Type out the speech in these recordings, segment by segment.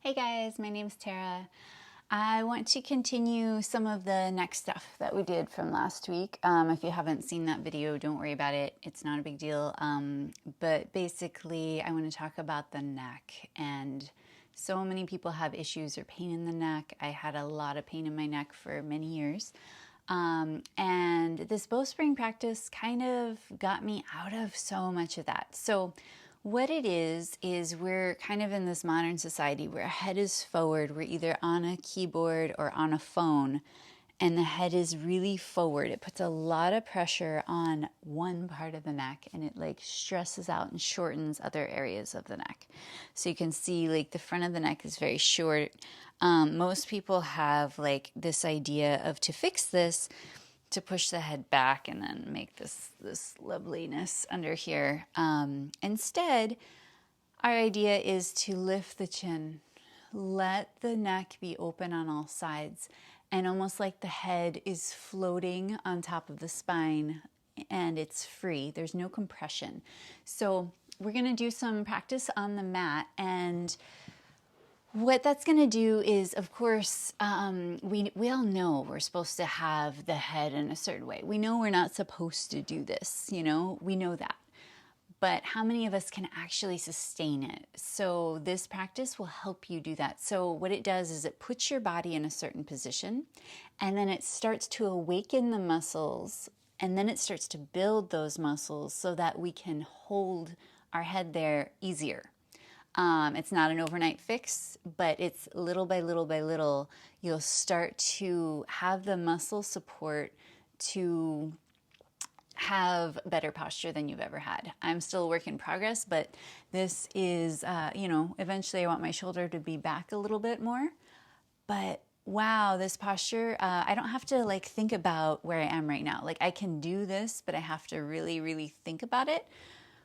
Hey guys, my name's Tara. I want to continue some of the neck stuff that we did from last week. If you haven't seen that video, don't worry about it. It's not a big deal. But basically, I want to talk about the neck. And so many people have issues or pain in the neck. I had a lot of pain in my neck for many years. And this bowspring practice kind of got me out of so much of that. So what it is we're kind of in this modern society where our head is forward. We're either on a keyboard or on a phone, and the head is really forward. It puts a lot of pressure on one part of the neck, and it like stresses out and shortens other areas of the neck. So you can see like the front of the neck is very short. Most people have like this idea of, to fix this, to push the head back and then make this loveliness under here. Instead, our idea is to lift the chin, let the neck be open on all sides, and almost like the head is floating on top of the spine and it's free. There's no compression. So we're going to do some practice on the mat, and what that's going to do is, of course, we all know we're supposed to have the head in a certain way. We know we're not supposed to do this, we know that. But how many of us can actually sustain it? So this practice will help you do that. So what it does is it puts your body in a certain position, and then it starts to awaken the muscles, and then it starts to build those muscles so that we can hold our head there easier. It's not an overnight fix, but it's little by little by little, you'll start to have the muscle support to have better posture than you've ever had. I'm still a work in progress, but this is, eventually I want my shoulder to be back a little bit more. But wow, this posture, I don't have to like think about where I am right now. Like I can do this, but I have to really, really think about it.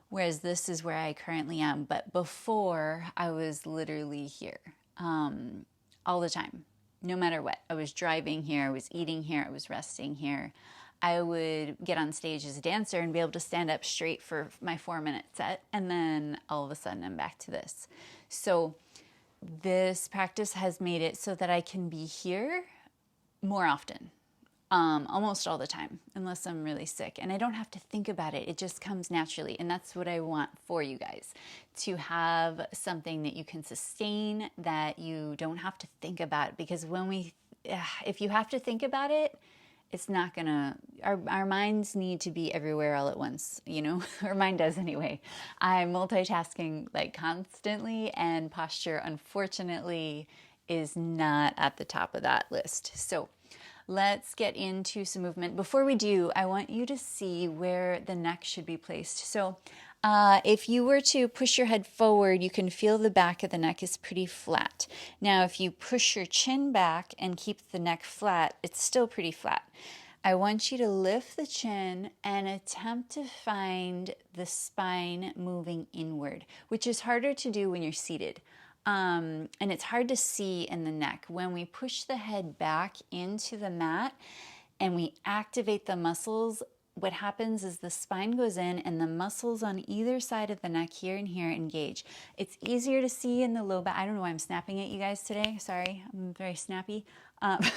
Whereas this is where I currently am. But before, I was literally here all the time, no matter what. I was driving here, I was eating here, I was resting here. I would get on stage as a dancer and be able to stand up straight for my 4-minute set. And then all of a sudden, I'm back to this. So this practice has made it so that I can be here more often. Almost all the time, unless I'm really sick. And I don't have to think about it. It just comes naturally. And that's what I want for you guys, to have something that you can sustain, that you don't have to think about. Because if you have to think about it, it's not gonna, our minds need to be everywhere all at once, or mine does anyway. I'm multitasking like constantly, and posture, unfortunately, is not at the top of that list. So let's get into some movement. Before we do, I want you to see where the neck should be placed. So if you were to push your head forward, you can feel the back of the neck is pretty flat. Now, if you push your chin back and keep the neck flat, it's still pretty flat. I want you to lift the chin and attempt to find the spine moving inward, which is harder to do when you're seated. And it's hard to see in the neck. When we push the head back into the mat and we activate the muscles, what happens is the spine goes in and the muscles on either side of the neck here and here engage. It's easier to see in the low back. I don't know why I'm snapping at you guys today. Sorry, I'm very snappy. But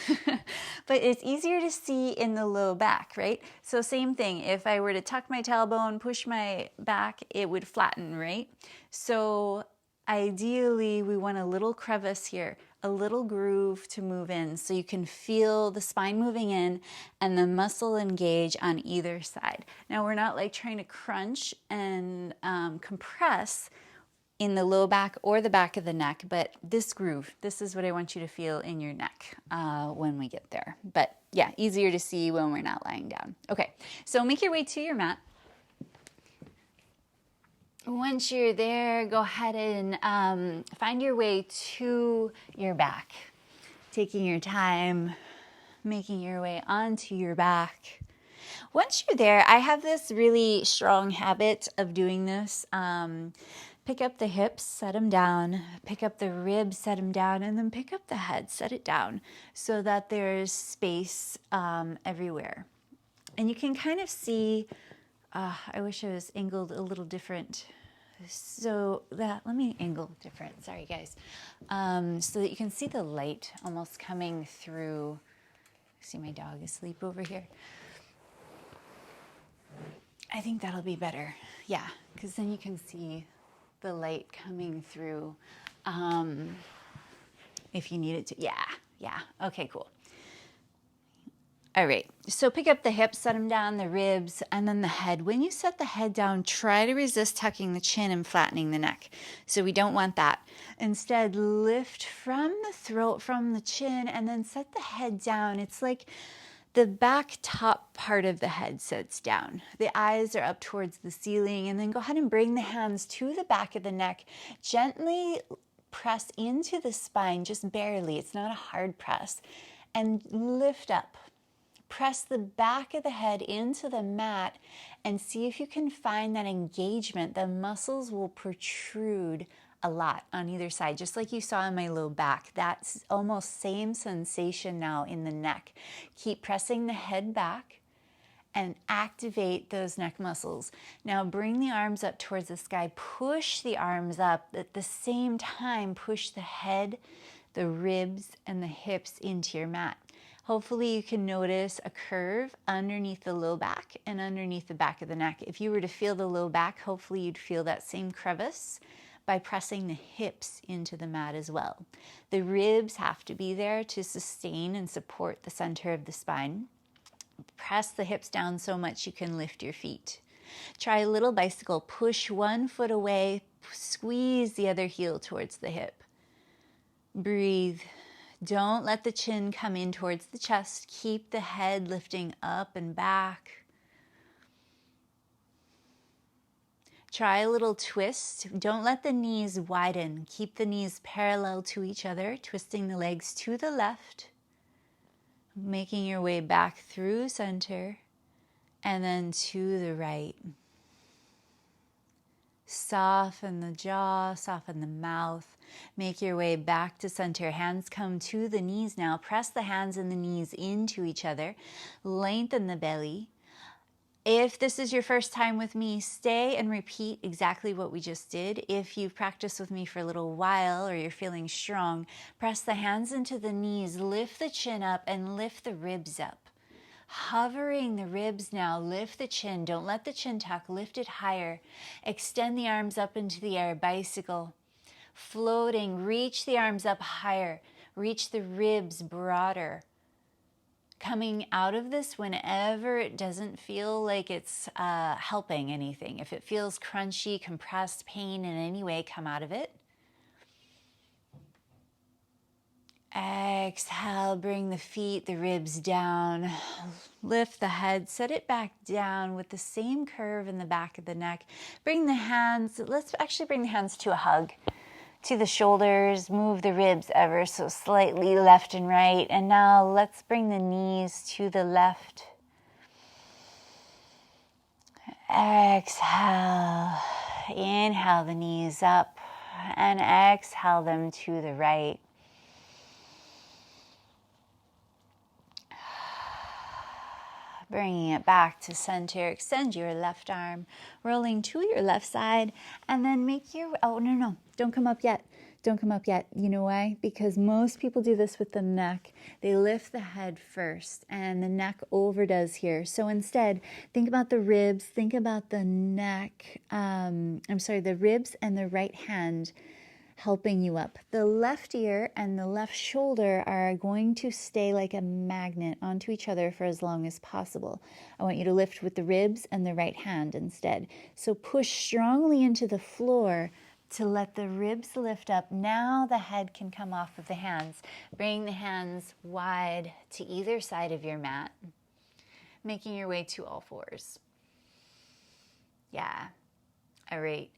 it's easier to see in the low back, right? So same thing, if I were to tuck my tailbone, push my back, it would flatten, right? So ideally, we want a little crevice here, a little groove to move in, so you can feel the spine moving in and the muscle engage on either side. Now, we're not like trying to crunch and compress in the low back or the back of the neck, but this groove, this is what I want you to feel in your neck when we get there. But yeah, easier to see when we're not lying down. Okay, so make your way to your mat. Once you're there, go ahead and find your way to your back. Taking your time, making your way onto your back. Once you're there, I have this really strong habit of doing this. Pick up the hips, set them down. Pick up the ribs, set them down. And then pick up the head, set it down, so that there's space everywhere. And you can kind of see, I wish I was angled a little different So that, let me angle different, sorry guys, so that you can see the light almost coming through. See my dog asleep over here. I think that'll be better. Yeah, because then you can see the light coming through if you need it to. Yeah. Okay, cool. All right, so pick up the hips, set them down, the ribs, and then the head. When you set the head down, try to resist tucking the chin and flattening the neck. So we don't want that. Instead, lift from the throat, from the chin, and then set the head down. It's like the back top part of the head sits down. The eyes are up towards the ceiling, and then go ahead and bring the hands to the back of the neck. Gently press into the spine, just barely. It's not a hard press. And lift up. Press the back of the head into the mat and see if you can find that engagement. The muscles will protrude a lot on either side, just like you saw in my low back. That's almost same sensation now in the neck. Keep pressing the head back and activate those neck muscles. Now bring the arms up towards the sky. Push the arms up. At the same time, push the head, the ribs, and the hips into your mat. Hopefully you can notice a curve underneath the low back and underneath the back of the neck. If you were to feel the low back, hopefully you'd feel that same crevice by pressing the hips into the mat as well. The ribs have to be there to sustain and support the center of the spine. Press the hips down so much you can lift your feet. Try a little bicycle. Push one foot away, squeeze the other heel towards the hip. Breathe. Don't let the chin come in towards the chest. Keep the head lifting up and back. Try a little twist. Don't let the knees widen. Keep the knees parallel to each other, twisting the legs to the left, making your way back through center, and then to the right. Soften the jaw, soften the mouth. Make your way back to center. Hands come to the knees now. Press the hands and the knees into each other. Lengthen the belly. If this is your first time with me, stay and repeat exactly what we just did. If you've practiced with me for a little while or you're feeling strong, press the hands into the knees, lift the chin up, and lift the ribs up. Hovering the ribs now, lift the chin. Don't let the chin tuck. Lift it higher. Extend the arms up into the air, bicycle. Floating, reach the arms up higher. Reach the ribs broader. Coming out of this whenever it doesn't feel like it's helping anything. If it feels crunchy, compressed, pain in any way, come out of it. Exhale, bring the feet, the ribs down. Lift the head, set it back down with the same curve in the back of the neck. Bring the hands, let's actually bring the hands to a hug. To the shoulders, move the ribs ever so slightly left and right. And now let's bring the knees to the left. Exhale. Inhale the knees up and exhale them to the right. Bringing it back to center. Extend your left arm, rolling to your left side, and then make your, oh, no, don't come up yet. Don't come up yet. You know why? Because most people do this with the neck. They lift the head first, and the neck overdoes here. So instead, think about the ribs, think about the neck, the ribs and the right hand helping you up. The left ear and the left shoulder are going to stay like a magnet onto each other for as long as possible. I want you to lift with the ribs and the right hand instead. So push strongly into the floor to let the ribs lift up. Now the head can come off of the hands. Bring the hands wide to either side of your mat, making your way to all fours. Yeah. All right.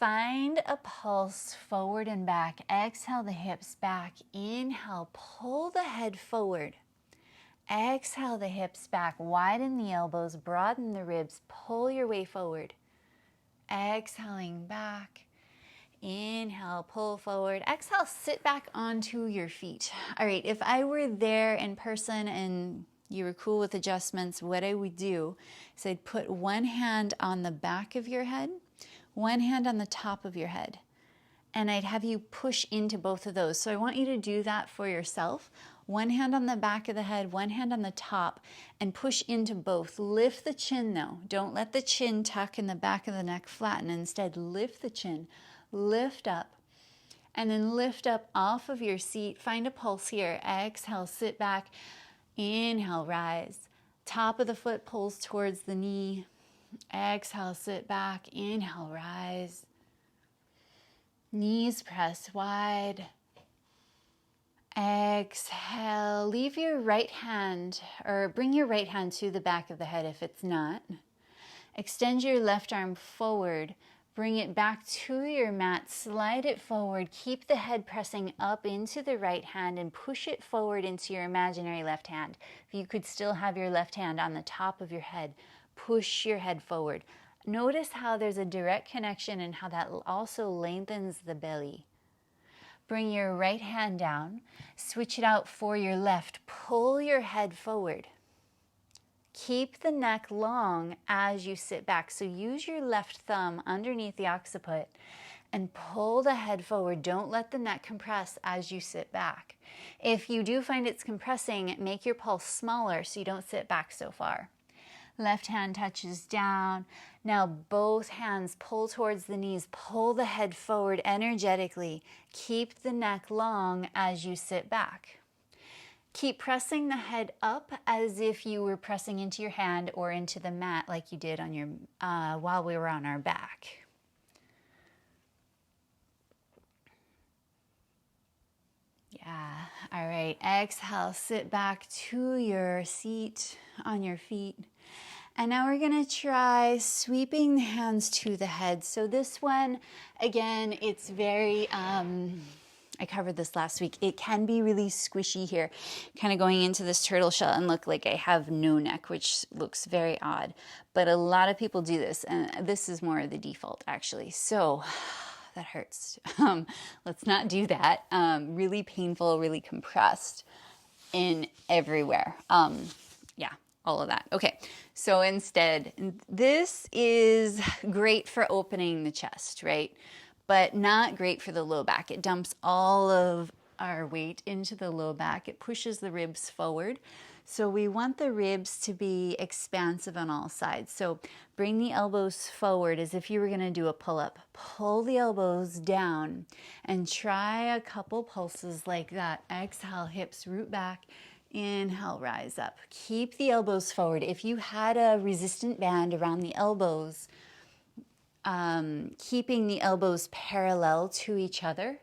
Find a pulse forward and back. Exhale the hips back. Inhale, pull the head forward. Exhale the hips back. Widen the elbows, broaden the ribs. Pull your way forward. Exhaling back. Inhale, pull forward. Exhale, sit back onto your feet. All right, if I were there in person and you were cool with adjustments, what I would do is I'd put one hand on the back of your head, one hand on the top of your head. And I'd have you push into both of those. So I want you to do that for yourself. One hand on the back of the head, one hand on the top, and push into both. Lift the chin though. Don't let the chin tuck in the back of the neck flatten. Instead, lift the chin, lift up, and then lift up off of your seat. Find a pulse here. Exhale, sit back. Inhale, rise. Top of the foot pulls towards the knee. Exhale, sit back. Inhale, rise. Knees press wide. Exhale. Leave your right hand, or bring your right hand to the back of the head if it's not. Extend your left arm forward. Bring it back to your mat. Slide it forward. Keep the head pressing up into the right hand and push it forward into your imaginary left hand. If you could still have your left hand on the top of your head, push your head forward. Notice how there's a direct connection and how that also lengthens the belly. Bring your right hand down, switch it out for your left, pull your head forward. Keep the neck long as you sit back. So use your left thumb underneath the occiput and pull the head forward. Don't let the neck compress as you sit back. If you do find it's compressing, make your pulse smaller so you don't sit back so far. Left hand touches down. Now both hands pull towards the knees. Pull the head forward energetically. Keep the neck long as you sit back. Keep pressing the head up as if you were pressing into your hand or into the mat like you did on your while we were on our back. Yeah, all right. Exhale, sit back to your seat on your feet. And now we're going to try sweeping the hands to the head. So this one, again, it's very, I covered this last week. It can be really squishy here, kind of going into this turtle shell and look like I have no neck, which looks very odd. But a lot of people do this, and this is more of the default, actually. So that hurts. Let's not do that. Really painful, really compressed in everywhere. Yeah. All of that. Okay, so instead, this is great for opening the chest, right? But not great for the low back. It dumps all of our weight into the low back. It pushes the ribs forward. So we want the ribs to be expansive on all sides. So bring the elbows forward as if you were going to do a pull-up. Pull the elbows down and try a couple pulses like that. Exhale, hips root back. Inhale, rise up. Keep the elbows forward. If you had a resistant band around the elbows, keeping the elbows parallel to each other,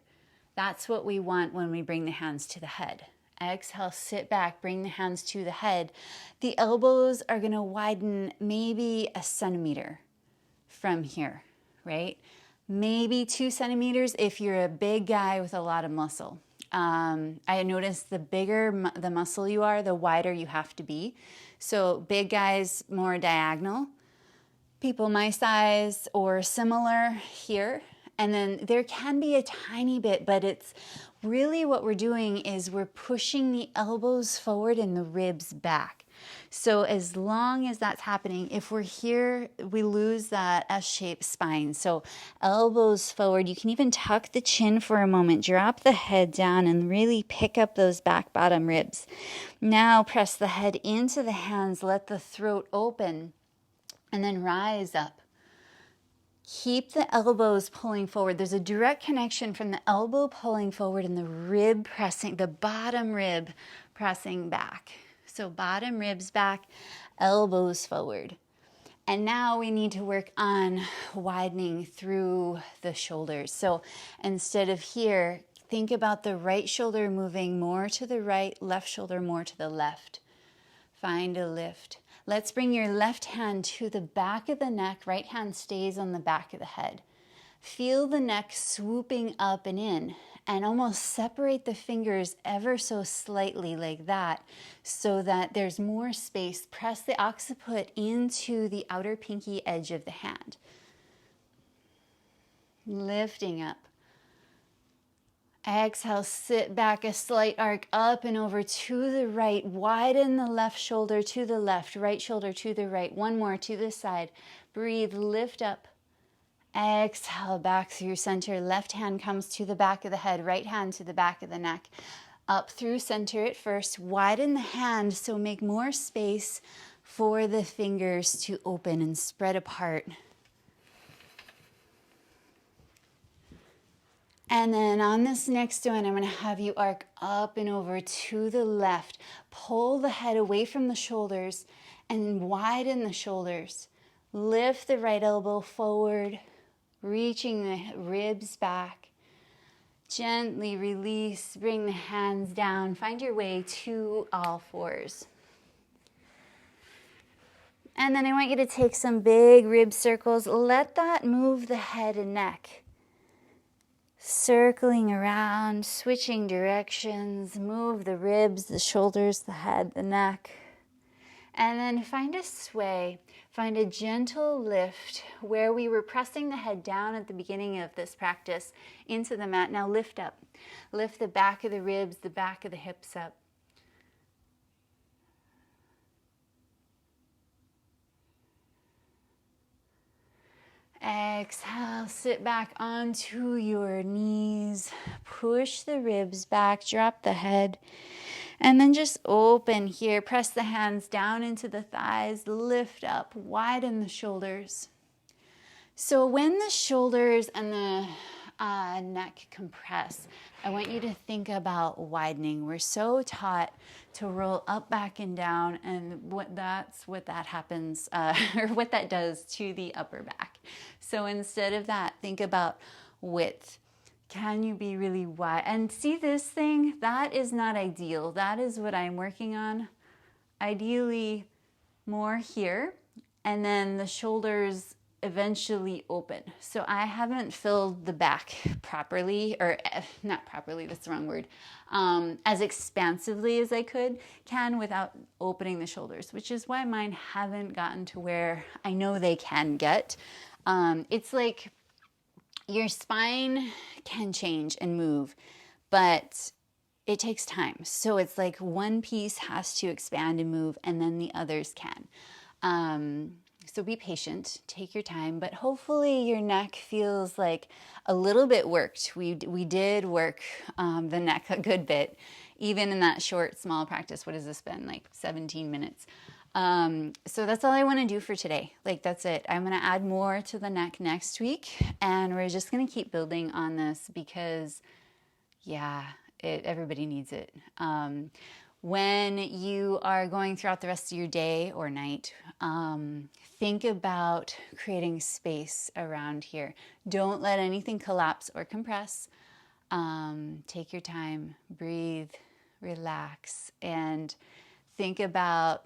that's what we want when we bring the hands to the head. Exhale, sit back, bring the hands to the head. The elbows are going to widen maybe a centimeter from here, right? Maybe 2 centimeters if you're a big guy with a lot of muscle. I noticed the bigger the muscle you are, the wider you have to be. So big guys, more diagonal. People my size or similar here. And then there can be a tiny bit, but it's really what we're doing is we're pushing the elbows forward and the ribs back. So as long as that's happening, if we're here, we lose that S-shaped spine. So elbows forward. You can even tuck the chin for a moment. Drop the head down and really pick up those back bottom ribs. Now press the head into the hands. Let the throat open and then rise up. Keep the elbows pulling forward. There's a direct connection from the elbow pulling forward and the rib pressing, the bottom rib pressing back. So bottom ribs back, elbows forward. And now we need to work on widening through the shoulders. So instead of here, think about the right shoulder moving more to the right, left shoulder more to the left. Find a lift. Let's bring your left hand to the back of the neck. Right hand stays on the back of the head. Feel the neck swooping up and in, and almost separate the fingers ever so slightly like that so that there's more space. Press the occiput into the outer pinky edge of the hand. Lifting up. Exhale, sit back, a slight arc up and over to the right. Widen the left shoulder to the left, right shoulder to the right. One more to this side. Breathe, lift up. Exhale back through center. Left hand comes to the back of the head, right hand to the back of the neck. Up through center at first. Widen the hand, so make more space for the fingers to open and spread apart. And then on this next one, I'm going to have you arc up and over to the left. Pull the head away from the shoulders and widen the shoulders. Lift the right elbow forward, reaching the ribs back. Gently release, bring the hands down. Find your way to all fours. And then I want you to take some big rib circles. Let that move the head and neck. Circling around, switching directions. Move the ribs, the shoulders, the head, the neck. And then find a sway. Find a gentle lift where we were pressing the head down at the beginning of this practice into the mat. Now lift up. Lift the back of the ribs, the back of the hips up. Exhale, sit back onto your knees. Push the ribs back, drop the head. And then just open here. Press the hands down into the thighs. Lift up, widen the shoulders. So when the shoulders and the neck compress, I want you to think about widening. We're so taught to roll up, back, and down, and what that happens, or what that does to the upper back. So instead of that, think about width. Can you be really wide? And see this thing? That is not ideal. That is what I'm working on. Ideally, more here, and then the shoulders eventually open. So I haven't filled the back properly, or not properly, that's the wrong word, as expansively as I can without opening the shoulders, which is why mine haven't gotten to where I know they can get. It's like your spine can change and move, but it takes time. So it's like one piece has to expand and move, and then the others can. So be patient, take your time, but hopefully your neck feels like a little bit worked. We did work the neck a good bit, even in that short, small practice. What has this been, like 17 minutes? So that's all I want to do for today. Like, that's it. I'm going to add more to the neck next week, and we're just going to keep building on this because, yeah, everybody needs it. When you are going throughout the rest of your day or night, think about creating space around here. Don't let anything collapse or compress. Take your time, breathe, relax, and think about,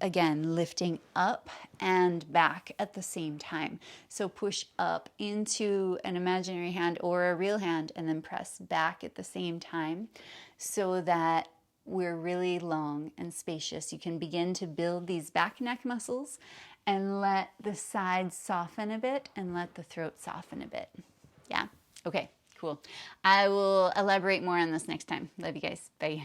again, lifting up and back at the same time. So push up into an imaginary hand or a real hand, and then press back at the same time so that we're really long and spacious. You can begin to build these back neck muscles and let the sides soften a bit and let the throat soften a bit. Yeah? Okay, cool. I will elaborate more on this next time. Love you guys. Bye.